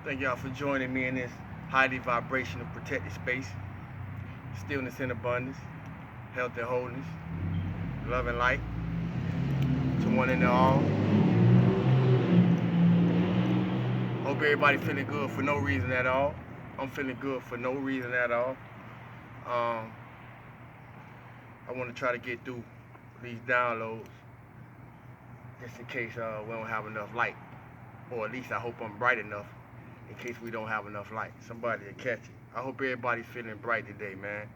Thank y'all for joining me in this highly vibrational protected space. Stillness and abundance, health and wholeness, love and light to one and all. Hope everybody feeling good for no reason at all. I'm feeling good for no reason at all. Um, I want to try to get through these downloads just in case we don't have enough light. Or at least I hope I'm bright enough in case we don't have enough light. Somebody will catch it. I hope everybody's feeling bright today, man.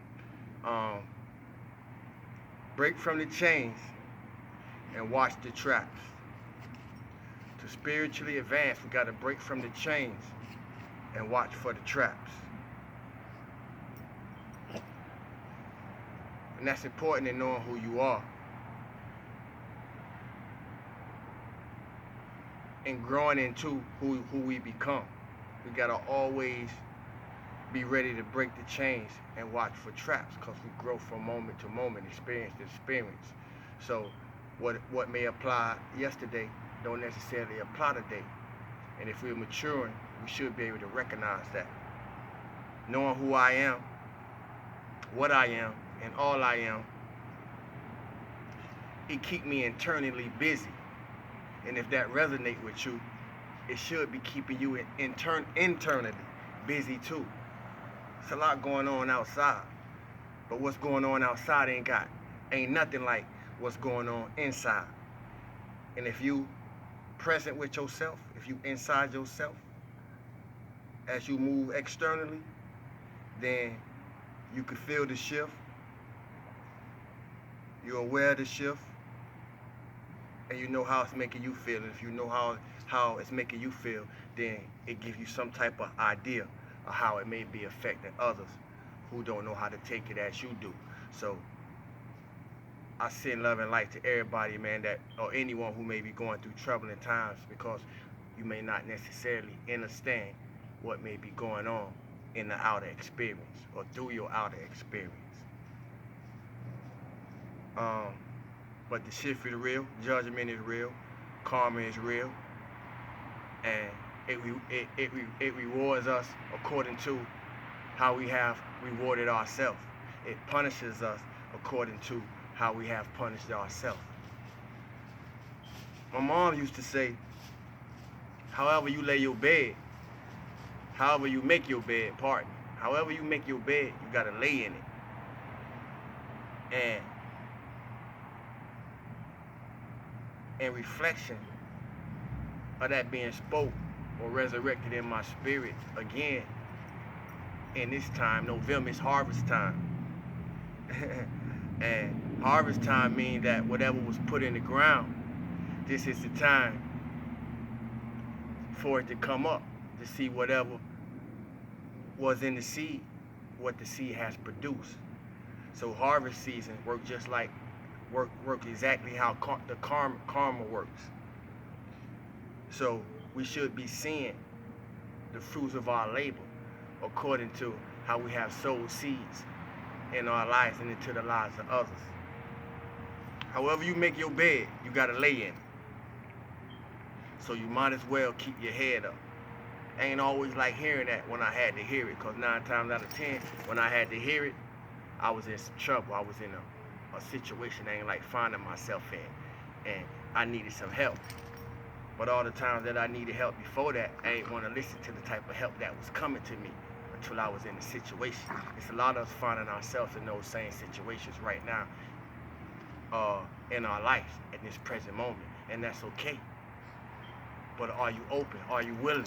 Break from the chains and watch the traps. To spiritually advance, we got to break from the chains and watch for the traps. And that's important in knowing who you are. And growing into who we become. We got to always be ready to break the chains and watch for traps, because we grow from moment to moment, experience to experience. So what may apply yesterday don't necessarily apply today. And if we're maturing, we should be able to recognize that. Knowing who I am, what I am, and all I am, it keeps me internally busy. And if that resonates with you, it should be keeping you internally busy too. It's a lot going on outside, but what's going on outside ain't nothing like what's going on inside. And if you present with yourself, if you inside yourself, as you move externally, then you can feel the shift. You're aware of the shift, and you know how it's making you feel. And if you know how it's making you feel, then it gives you some type of idea of how it may be affecting others who don't know how to take it as you do. So I send love and light to everybody, man, that or anyone who may be going through troubling times, because you may not necessarily understand what may be going on in the outer experience or through your outer experience. But the shift is real, judgment is real, karma is real, and it rewards us according to how we have rewarded ourselves. It punishes us according to how we have punished ourselves. My mom used to say, however you lay your bed, however you make your bed, however you make your bed, you gotta lay in it. And in reflection of that being spoke or resurrected in my spirit again, in this time, November is harvest time. And harvest time means that whatever was put in the ground, this is the time for it to come up, to see whatever was in the seed, what the seed has produced. So harvest season work exactly how the karma works. So we should be seeing the fruits of our labor according to how we have sowed seeds in our lives and into the lives of others. However you make your bed, you gotta lay in it. So you might as well keep your head up. I ain't always like hearing that when I had to hear it, because 9 times out of 10, when I had to hear it, I was in some trouble. I was in a situation I ain't like finding myself in, and I needed some help. But all the times that I needed help before that, I ain't want to listen to the type of help that was coming to me until I was in the situation. It's a lot of us finding ourselves in those same situations right now in our lives at this present moment, and that's okay. But are you open? Are you willing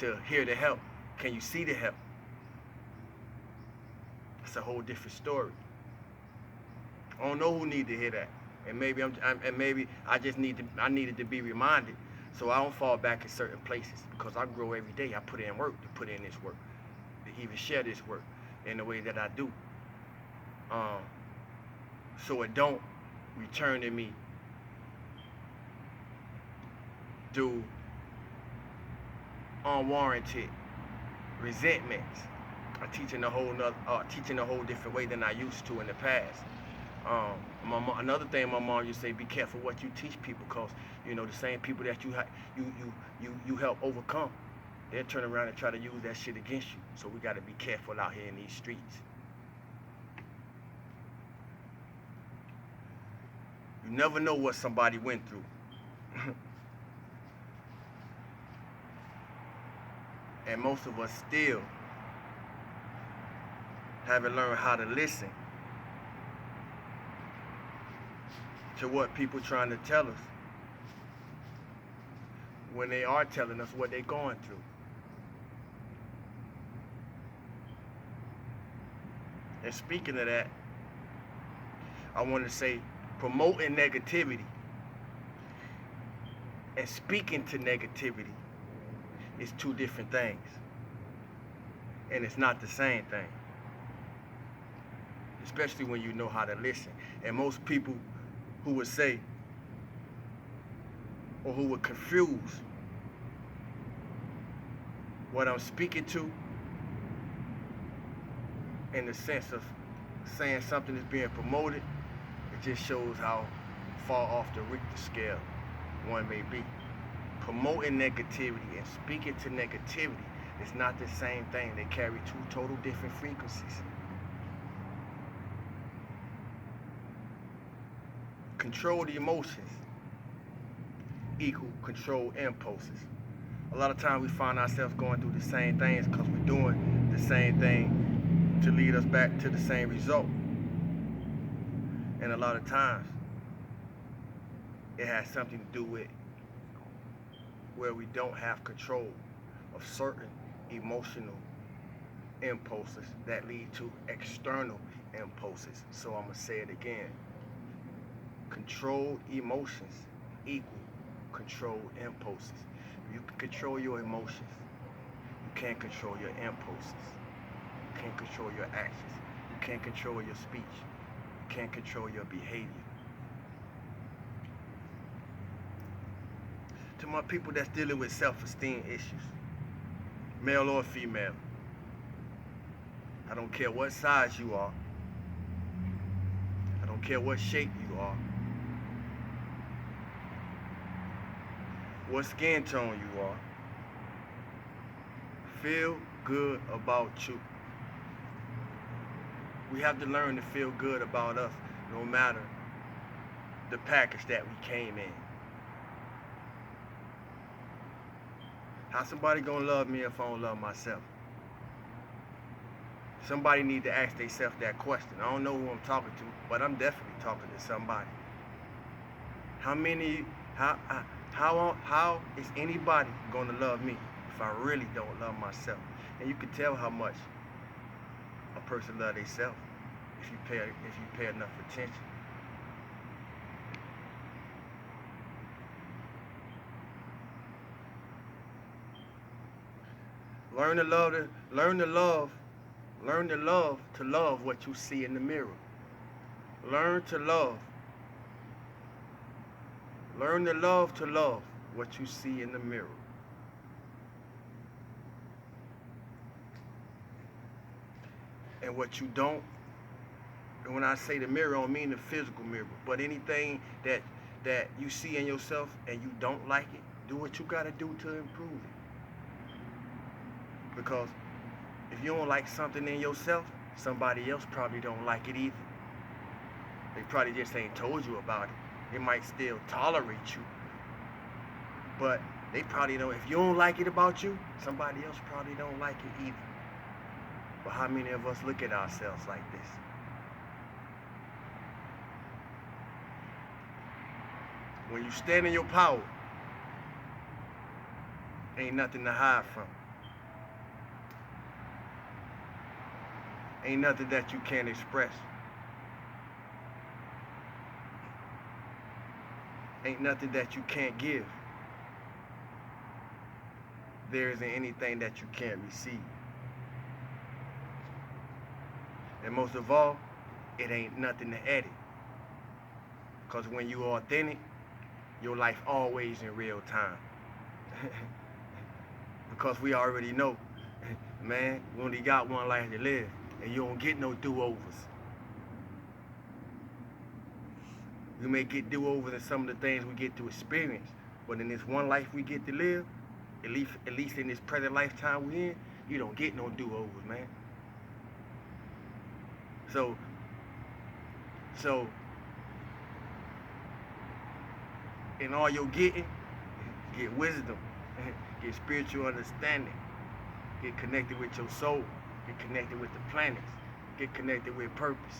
to hear the help? Can you see the help? It's a whole different story. I don't know who need to hear that, and maybe I needed to be reminded, so I don't fall back in certain places, because I grow every day. I put in work to put in this work, to even share this work in the way that I do, so it don't return to me through unwarranted resentments. I'm teaching a whole different way than I used to in the past. Another thing my mom used to say: be careful what you teach people, cause the same people that you help overcome, they'll turn around and try to use that shit against you. So we got to be careful out here in these streets. You never know what somebody went through. And most of us still haven't learned how to listen to what people trying to tell us when they are telling us what they're going through. And speaking of that, I want to say promoting negativity and speaking to negativity is two different things. And it's not the same thing. Especially when you know how to listen. And most people who would say, or who would confuse what I'm speaking to in the sense of saying something is being promoted, it just shows how far off the Richter scale one may be. Promoting negativity and speaking to negativity is not the same thing. They carry two total different frequencies. Controlled emotions equal controlled impulses. A lot of times we find ourselves going through the same things because we're doing the same thing to lead us back to the same result. And a lot of times it has something to do with where we don't have control of certain emotional impulses that lead to external impulses. So I'm going to say it again. Controlled emotions equal controlled impulses. If you can control your emotions, you can't control your impulses. You can't control your actions. You can't control your speech. You can't control your behavior. To my people that's dealing with self-esteem issues, male or female, I don't care what size you are. I don't care what shape you are. What skin tone you are. Feel good about you. We have to learn to feel good about us no matter the package that we came in. How somebody gonna love me if I don't love myself? Somebody need to ask themselves that question. I don't know who I'm talking to, but I'm definitely talking to somebody. How is anybody gonna love me if I really don't love myself? And you can tell how much a person loves themselves if you pay enough attention. Learn to love what you see in the mirror. Learn to love what you see in the mirror. And what you don't, and when I say the mirror, I don't mean the physical mirror, but anything that you see in yourself and you don't like it, do what you gotta do to improve it. Because if you don't like something in yourself, somebody else probably don't like it either. They probably just ain't told you about it. They might still tolerate you, but they probably don't. If you don't like it about you, somebody else probably don't like it either. But how many of us look at ourselves like this? When you stand in your power, ain't nothing to hide from. Ain't nothing that you can't express. Ain't nothing that you can't give. There isn't anything that you can't receive. And most of all, it ain't nothing to edit. Because when you are authentic, your life always in real time. Because we already know, man, we only got one life to live. And you don't get no do-overs. We may get do-overs in some of the things we get to experience, but in this one life we get to live, at least in this present lifetime we in, you don't get no do-overs, man. So in all you're getting, get wisdom, get spiritual understanding, get connected with your soul, get connected with the planets, get connected with purpose.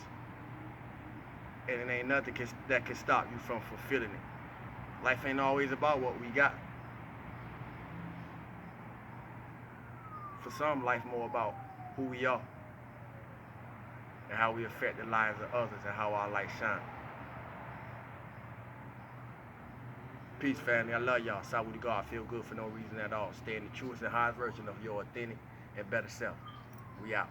And it ain't nothing that can stop you from fulfilling it. Life ain't always about what we got. For some, life more about who we are and how we affect the lives of others and how our light shines. Peace, family. I love y'all. Salute to God. Feel good for no reason at all. Stay in the truest and highest version of your authentic and better self. We out.